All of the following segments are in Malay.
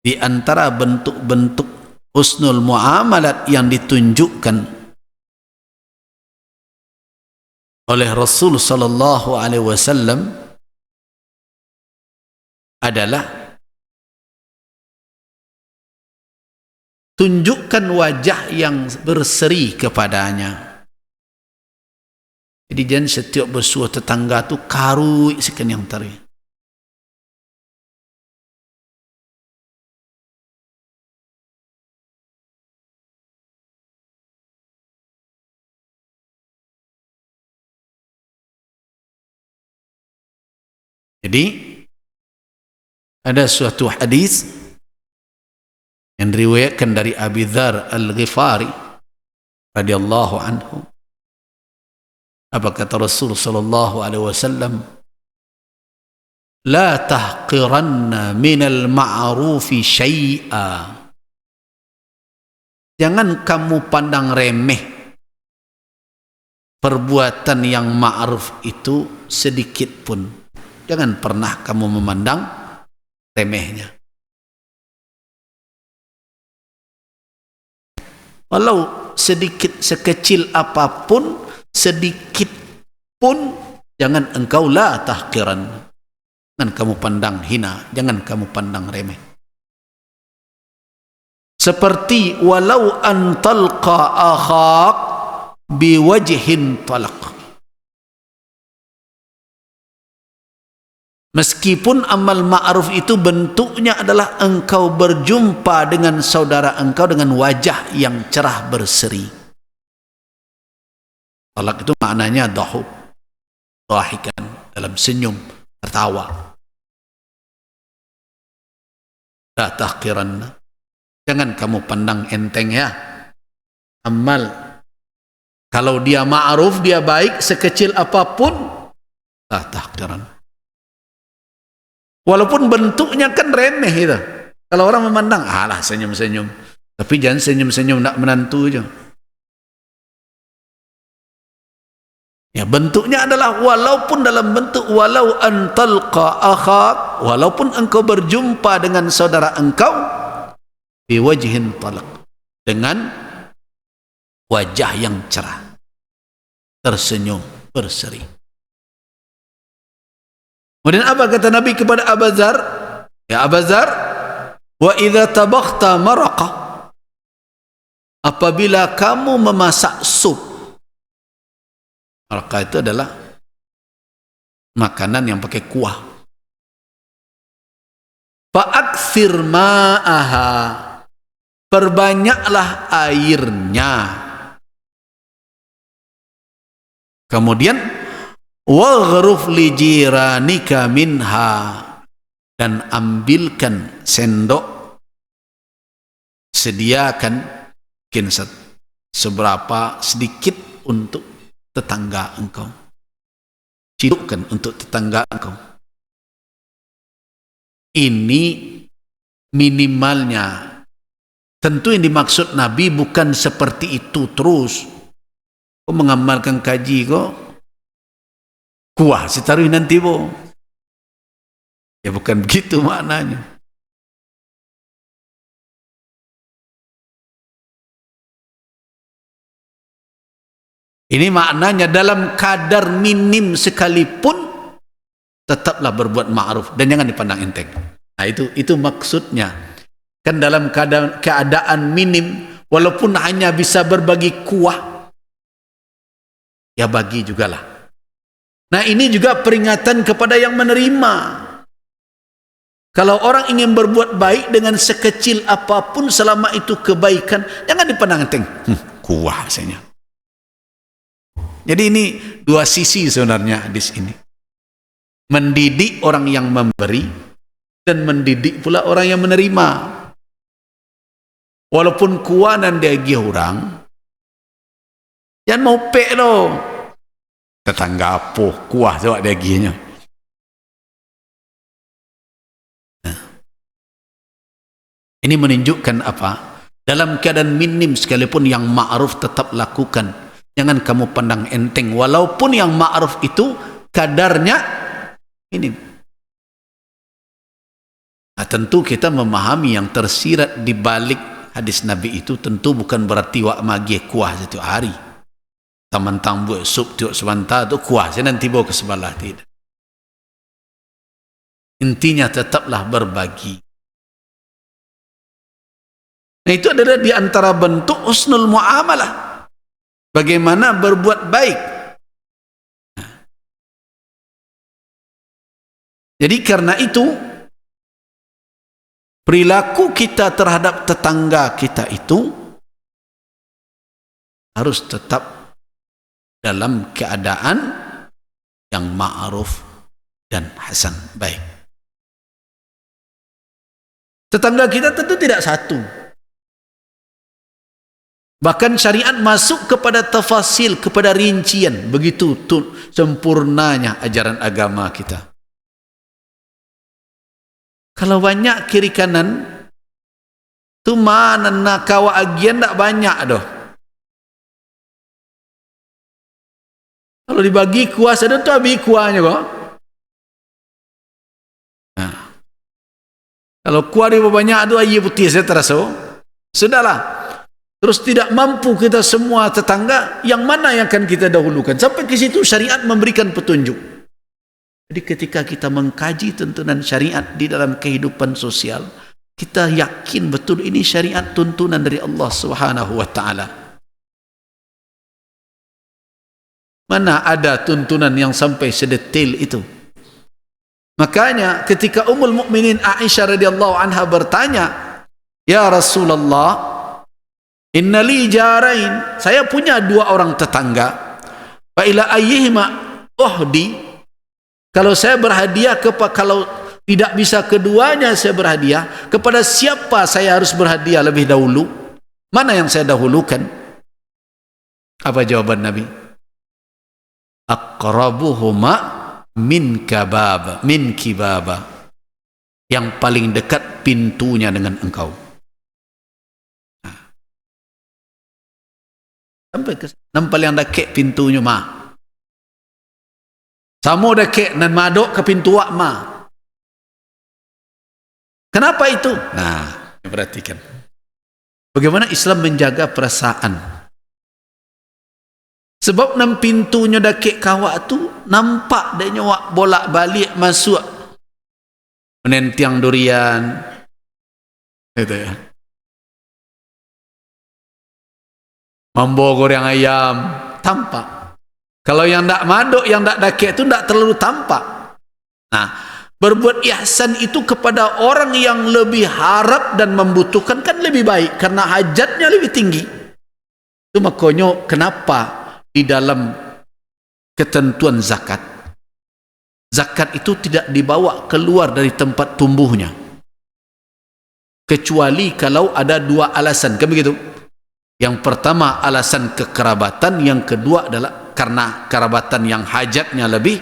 Di antara bentuk-bentuk husnul muamalat yang ditunjukkan oleh Rasul sallallahu alaihi wasallam adalah tunjukkan wajah yang berseri kepadanya. Jadi jangan setiap bersuah tetangga tu karui sekian yang tari. Jadi ada suatu hadis yang diriwayatkan dari Abi Dzar Al-Ghifari radhiyallahu anhu. Apa kata Rasul sallallahu alaihi wasallam? La tahqiranna minal ma'rufi syai'a. Jangan kamu pandang remeh perbuatan yang ma'ruf itu sedikit pun. Jangan pernah kamu memandang remehnya. Walau sedikit, sekecil apapun, sedikit pun, jangan engkau la tahqiran. Jangan kamu pandang hina, jangan kamu pandang remeh. Seperti walau an talqa akhak biwajhin talaq. Meskipun amal ma'ruf itu bentuknya adalah engkau berjumpa dengan saudara engkau dengan wajah yang cerah berseri. Talak itu maknanya dahub, dahikan, dalam senyum, tertawa. La tahqiranna. Jangan kamu pandang enteng ya amal. Kalau dia ma'ruf, dia baik, sekecil apapun, la tahqiranna. Walaupun bentuknya kan remeh itu. Kalau orang memandang, alah senyum-senyum. Tapi jangan senyum-senyum nak menantu aja. Ya, bentuknya adalah walaupun dalam bentuk walau antalqa akhak, walaupun engkau berjumpa dengan saudara engkau biwajhin talaq, dengan wajah yang cerah, tersenyum berseri. Kemudian apa kata Nabi kepada Abu Dzar? Ya Abu Dzar, wa idza tabakhta maraqa. Apabila kamu memasak sup. Maraqa itu adalah makanan yang pakai kuah. Fa aktsir ma'aha. Perbanyaklah airnya. Kemudian waghruf li jiranika minha, dan ambilkan sendok, sediakan mungkin seberapa sedikit untuk tetangga engkau, cidukkan untuk tetangga engkau. Ini minimalnya. Tentu yang dimaksud Nabi bukan seperti itu terus. Kau mengamalkan kaji kok kuah setaruh nanti bo. Ya bukan begitu maknanya. Ini maknanya dalam kadar minim sekalipun tetaplah berbuat ma'ruf dan jangan dipandang enteng. Nah itu maksudnya. Kan dalam keadaan minim walaupun hanya bisa berbagi kuah, ya bagi jugalah. Nah ini juga peringatan kepada yang menerima. Kalau orang ingin berbuat baik dengan sekecil apapun selama itu kebaikan, jangan dipandang enteng. Kuah rasanya. Jadi ini dua sisi sebenarnya hadis ini. Mendidik orang yang memberi dan mendidik pula orang yang menerima. Walaupun kuah dan daging orang, jangan mau pek loh. Tetangga apa kuah sebab dagingnya. Nah. Ini menunjukkan apa? Dalam keadaan minim sekalipun yang ma'ruf tetap lakukan. Jangan kamu pandang enteng. Walaupun yang ma'ruf itu kadarnya minim. Nah, tentu kita memahami yang tersirat di balik hadis Nabi itu tentu bukan berarti wak magi kuah setiap hari. Taman buat sup tiap sebentar tu kuah saya nanti bawa ke sebelah, tidak. Intinya tetaplah berbagi. Nah, itu adalah di antara bentuk husnul muamalah. Bagaimana berbuat baik. Jadi karena itu perilaku kita terhadap tetangga kita itu harus tetap dalam keadaan yang ma'ruf dan hasan, baik. Tetangga kita tentu tidak satu. Bahkan syariat masuk kepada tafasil, kepada rincian. Begitu sempurnanya ajaran agama kita. Kalau banyak kiri kanan, tu mana nak kawa agian tak banyak doh. Kalau dibagi kuasa tu habis kuahnya kok. Nah. Kalau kuah dia banyak tu air putih saya terasa. Sudahlah. Terus tidak mampu kita semua tetangga, yang mana yang akan kita dahulukan? Sampai ke situ syariat memberikan petunjuk. Jadi ketika kita mengkaji tuntunan syariat di dalam kehidupan sosial, kita yakin betul ini syariat tuntunan dari Allah Subhanahu wa taala. Mana ada tuntunan yang sampai sedetail itu? Makanya ketika Ummul Mukminin Aisyah radhiyallahu anha bertanya, "Ya Rasulullah, inna li jarain." Saya punya dua orang tetangga. Fa ila ayyihima uhdi. Kalau saya berhadiah kalau tidak bisa keduanya saya berhadiah, kepada siapa saya harus berhadiah lebih dahulu? Mana yang saya dahulukan? Apa jawaban Nabi? Aqrabuhuma min kibaba. Yang paling dekat pintunya dengan engkau. Sampai ke nampak yang dekat pintunya mah. Samo dekat dan madok ke pintu wak ma. Kenapa itu? Nah, perhatikan. Bagaimana Islam menjaga perasaan. Sebab nam pintunya dekat kawak tu nampak dia nyawak bolak balik masuk menentiang durian. Itu ya. Mambo goreng ayam tampak. Kalau yang tak maduk, yang tak dakik itu tak terlalu tampak. Nah, berbuat ihsan itu kepada orang yang lebih harap dan membutuhkan kan lebih baik, karena hajatnya lebih tinggi. Itu makanya kenapa di dalam ketentuan zakat, zakat itu tidak dibawa keluar dari tempat tumbuhnya. Kecuali kalau ada dua alasan, kan begitu? Yang pertama alasan kekerabatan, yang kedua adalah karena kerabatan yang hajatnya lebih,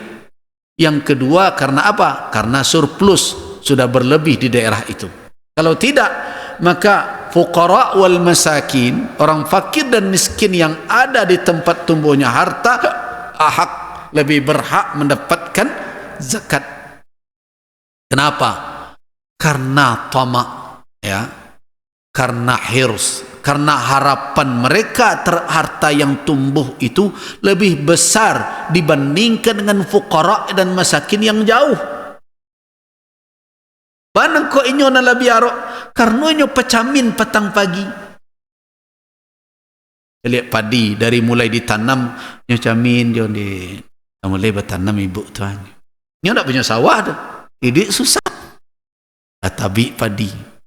yang kedua karena apa? Karena surplus sudah berlebih di daerah itu. Kalau tidak, maka fuqara wal masakin, orang fakir dan miskin yang ada di tempat tumbuhnya harta, lebih berhak mendapatkan zakat. Kenapa? Karena tamak, ya, karena hirs, karena harapan mereka harta yang tumbuh itu lebih besar dibandingkan dengan fuqara dan masakin yang jauh. Banang ko inyo na labiaro karena inyo pecamin petang pagi. Lihat padi dari mulai ditanam inyo camin dia di mulai bertanam ibu tuan. Inyo tak punya sawah tu. Ini susah. Tabi padi.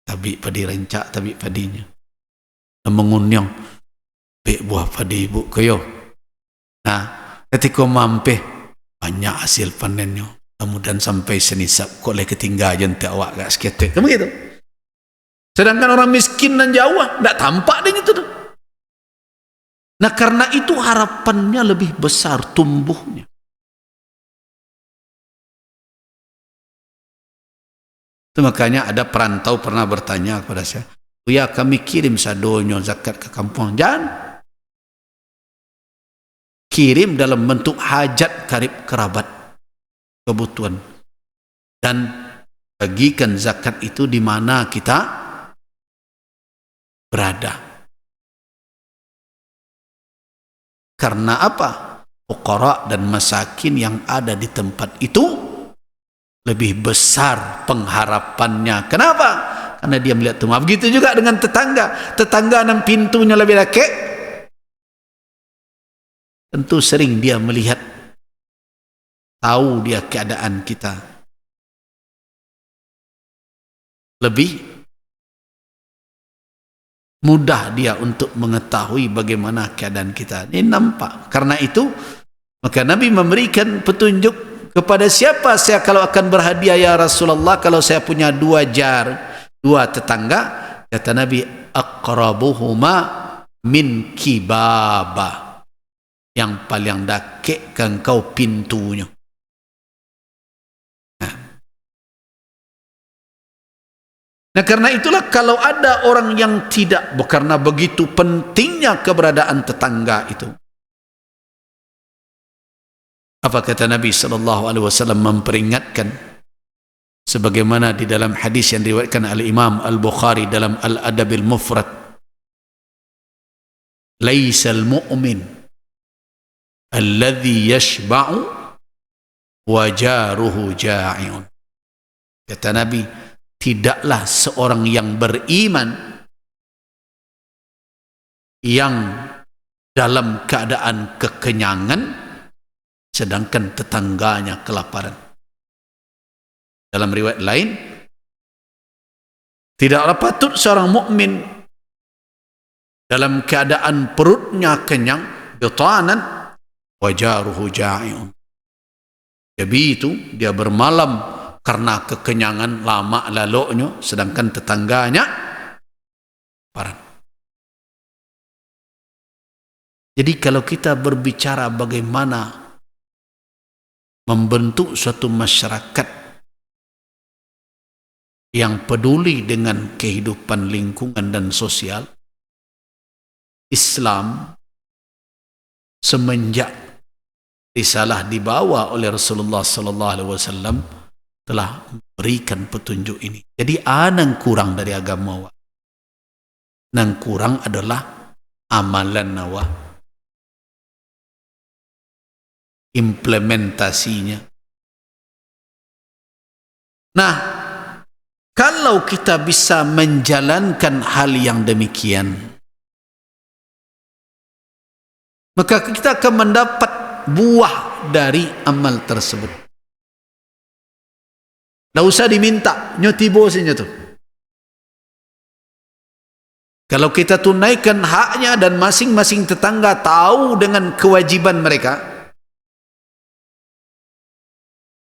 Tabik padi rencak, tabik padinya. Mengunyang bek buah padi ibu kayo. Nah, ketika mampir banyak hasil panennya. Kemudian sampai senisap kok le ketinggal jentik awak gak seketek. Kamu gitu. Sedangkan orang miskin dan jauh tak tampak dia itu. Nah, karena itu harapannya lebih besar tumbuhnya. Itu makanya ada perantau pernah bertanya kepada saya, "Ya kami kirim sadonyo zakat ke kampung." Jangan. Kirim dalam bentuk hajat karib kerabat, kebutuhan. Dan Bagikan zakat itu di mana kita berada. Karena apa? Fuqara dan masakin yang ada di tempat itu lebih besar pengharapannya. Kenapa? Karena dia melihat rumah. Begitu juga dengan tetangga. Tetangga yang pintunya lebih laki, tentu sering dia melihat, tahu dia keadaan kita. Lebih mudah dia untuk mengetahui bagaimana keadaan kita. Ini nampak. Karena itu, maka Nabi memberikan petunjuk kepada siapa saya kalau akan berhadiah ya Rasulullah, kalau saya punya 2 jar, 2 tetangga, kata Nabi, aqrabuhuma min kibaba, yang paling dekat ke engkau pintunya. Nah, karena itulah kalau ada orang yang tidak, karena begitu pentingnya keberadaan tetangga itu. Apa kata Nabi SAW memperingatkan, sebagaimana di dalam hadis yang diriwayatkan oleh Imam Al-Bukhari dalam Al-Adabil Mufrad, laisal mu'min alladhi yashba'u wa jaruhu ja'i'un. Kata Nabi, tidaklah seorang yang beriman yang dalam keadaan kekenyangan sedangkan tetangganya kelaparan. Dalam riwayat lain, tidaklah patut seorang mukmin dalam keadaan perutnya kenyang, bitanan wa jaruhu ja'i'un. Jadi itu dia bermalam karena kekenyangan lama laloknya, sedangkan tetangganya parah. Jadi kalau kita berbicara bagaimana membentuk suatu masyarakat yang peduli dengan kehidupan lingkungan dan sosial, Islam semenjak risalah dibawa oleh Rasulullah SAW telah memberikan petunjuk ini. Jadi nang kurang dari agama wa. Nang kurang adalah amalan nawa. Implementasinya. Nah, kalau kita bisa menjalankan hal yang demikian, maka kita akan mendapat buah dari amal tersebut. Tak usah diminta, nyotibo saja tu. Kalau kita tunaikan haknya dan masing-masing tetangga tahu dengan kewajiban mereka.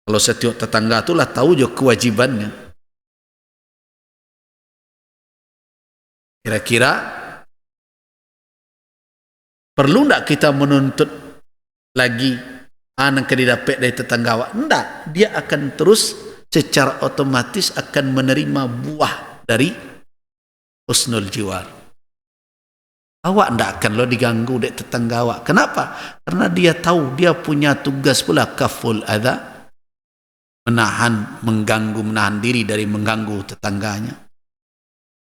Kalau setiap tetangga itulah tahu juga kewajibannya. Kira-kira perlu tak kita menuntut lagi anak yang didapat dari tetangga awak? Tidak, dia akan terus secara otomatis akan menerima buah dari husnul jiwar. Awak tidak akan lo diganggu oleh tetangga awak. Kenapa? Karena dia tahu dia punya tugas pula kaful adha, menahan diri dari mengganggu tetangganya.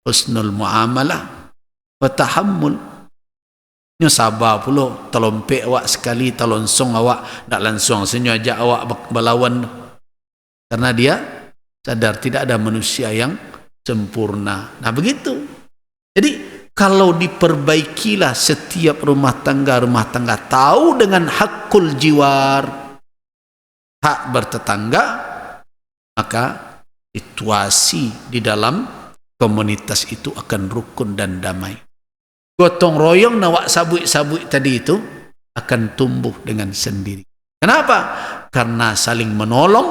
Husnul muamalah wa tahammul. Nya sabar pula, telompek awak sekali, telonsong awak, tak langsung senyum ajak awak berlawan. Karena dia sadar tidak ada manusia yang sempurna. Nah begitu. Jadi kalau diperbaikilah setiap rumah tangga tahu dengan hakul jiwar, hak bertetangga, maka situasi di dalam komunitas itu akan rukun dan damai. Gotong royong nawak sabuk-sabuk tadi itu akan tumbuh dengan sendiri. Kenapa? Karena saling menolong,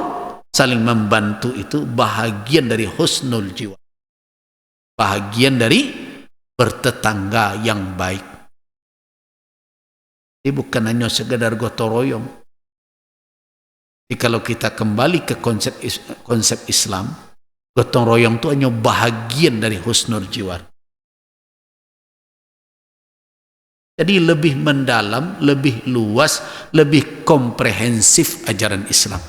saling membantu itu bahagian dari husnul jiwa. Bahagian dari bertetangga yang baik. Ini bukan hanya sekedar gotong royong. Jadi kalau kita kembali ke konsep Islam, gotong royong itu hanya bahagian dari husnul jiwa. Jadi lebih mendalam, lebih luas, lebih komprehensif ajaran Islam.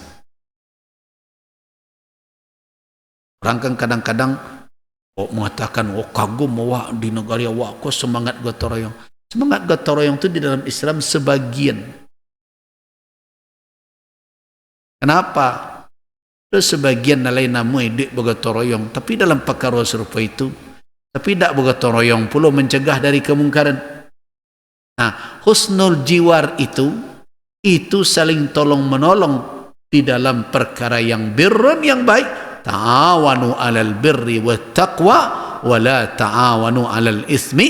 Orang kan kadang-kadang mengatakan, kagum awak di negara awak, kau semangat gotong royong. Semangat gotong royong itu di dalam Islam sebagian. Kenapa? Terus sebagian lain nama hidup bergotong royong, tapi dalam perkara serupa itu, tapi tidak bergotong royong pula mencegah dari kemungkaran. Nah, husnul jiwar itu saling tolong menolong di dalam perkara yang birrun, yang baik. Ta'awanu 'alal birri wat taqwa wa la ta'awanu 'alal ismi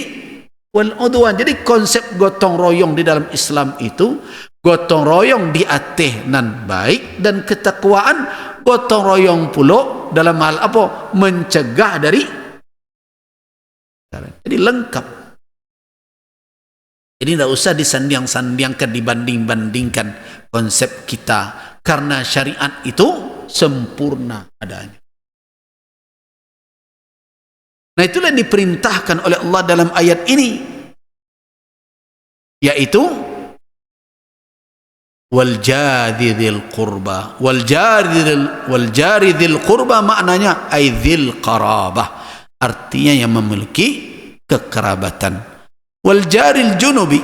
wal udwan. Jadi konsep gotong royong di dalam Islam itu gotong royong di atas nan baik dan ketakwaan, gotong royong pula dalam hal apa? Mencegah dari. Jadi lengkap. Jadi tidak usah disanding-sandingkan, dibanding-bandingkan konsep kita, karena syariat itu sempurna adanya. Nah, itulah yang diperintahkan oleh Allah dalam ayat ini, yaitu wal jari dzil qurba. Wal jari dzil qurba maknanya ay dzil qarabah, artinya yang memiliki kekerabatan. Wal jaril junubi,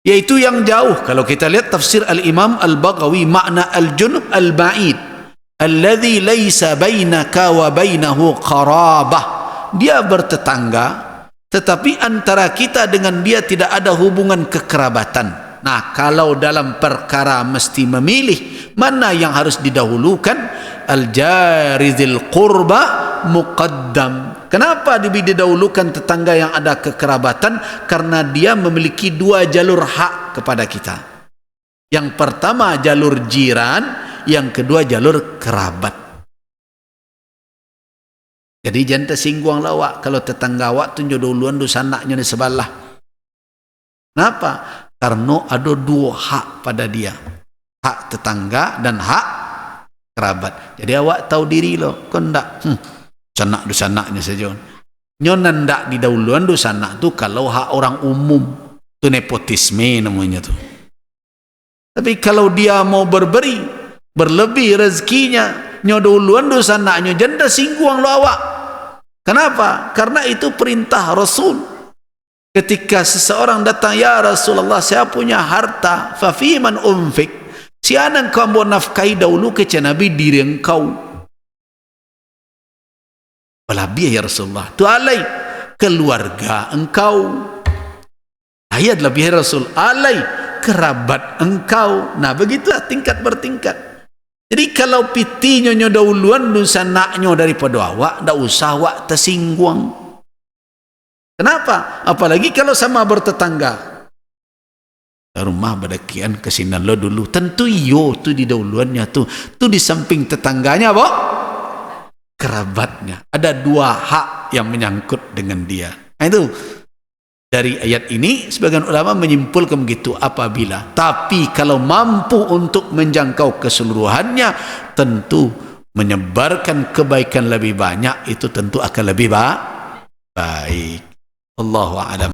yaitu yang jauh. Kalau kita lihat tafsir al-Imam al-Baghawi, makna al-junub al-ba'id alladhi laysa bainaka wa bainahu qarabah. Dia bertetangga, tetapi antara kita dengan dia tidak ada hubungan kekerabatan. Nah, kalau dalam perkara mesti memilih mana yang harus didahulukan, al-jari dzil qurba muqaddam. Kenapa didahulukan tetangga yang ada kekerabatan? Karena dia memiliki dua jalur hak kepada kita. Yang pertama jalur jiran, yang kedua jalur kerabat. Jadi jangan tersinggung lah awak kalau tetangga awak tunjuk duluan dosa anaknya di sebelah. Kenapa? Karena ada dua hak pada dia, hak tetangga dan hak kerabat. Jadi awak tahu diri loh, kau ndak sanak dosa anaknya saja. Nyonan ndak di dahuluan dosa anak tu kalau hak orang umum, tu nepotisme namanya tu. Tapi kalau dia mau berberi, berlebih rezekinya, nyoduluan dosa anaknya, jangan singgung lo awak. Kenapa? Karena itu perintah Rasul. Ketika seseorang datang, ya Rasulullah, saya punya harta, fa fi man unfik, siapa engkau mau nafkahi dahulu ke Nabi diri engkau. Lebih ya Rasulullah, tu alai keluarga engkau. Ayat lebih ya Rasul, alai kerabat engkau. Nah, begitulah tingkat bertingkat. Jadi kalau piti nyonya dahuluan dosa naknya daripada awak, tak usah awak tersinggung. Kenapa? Apalagi kalau sama bertetangga. Rumah badakian kesinan lo dulu, tentu iyo tu di dahuluannya tu di samping tetangganya boh, kerabatnya. Ada dua hak yang menyangkut dengan dia. Nah, itu dari ayat ini sebagian ulama menyimpulkan begitu. Apabila, tapi kalau mampu untuk menjangkau keseluruhannya, tentu menyebarkan kebaikan lebih banyak, itu tentu akan lebih baik. Allahu a'lam.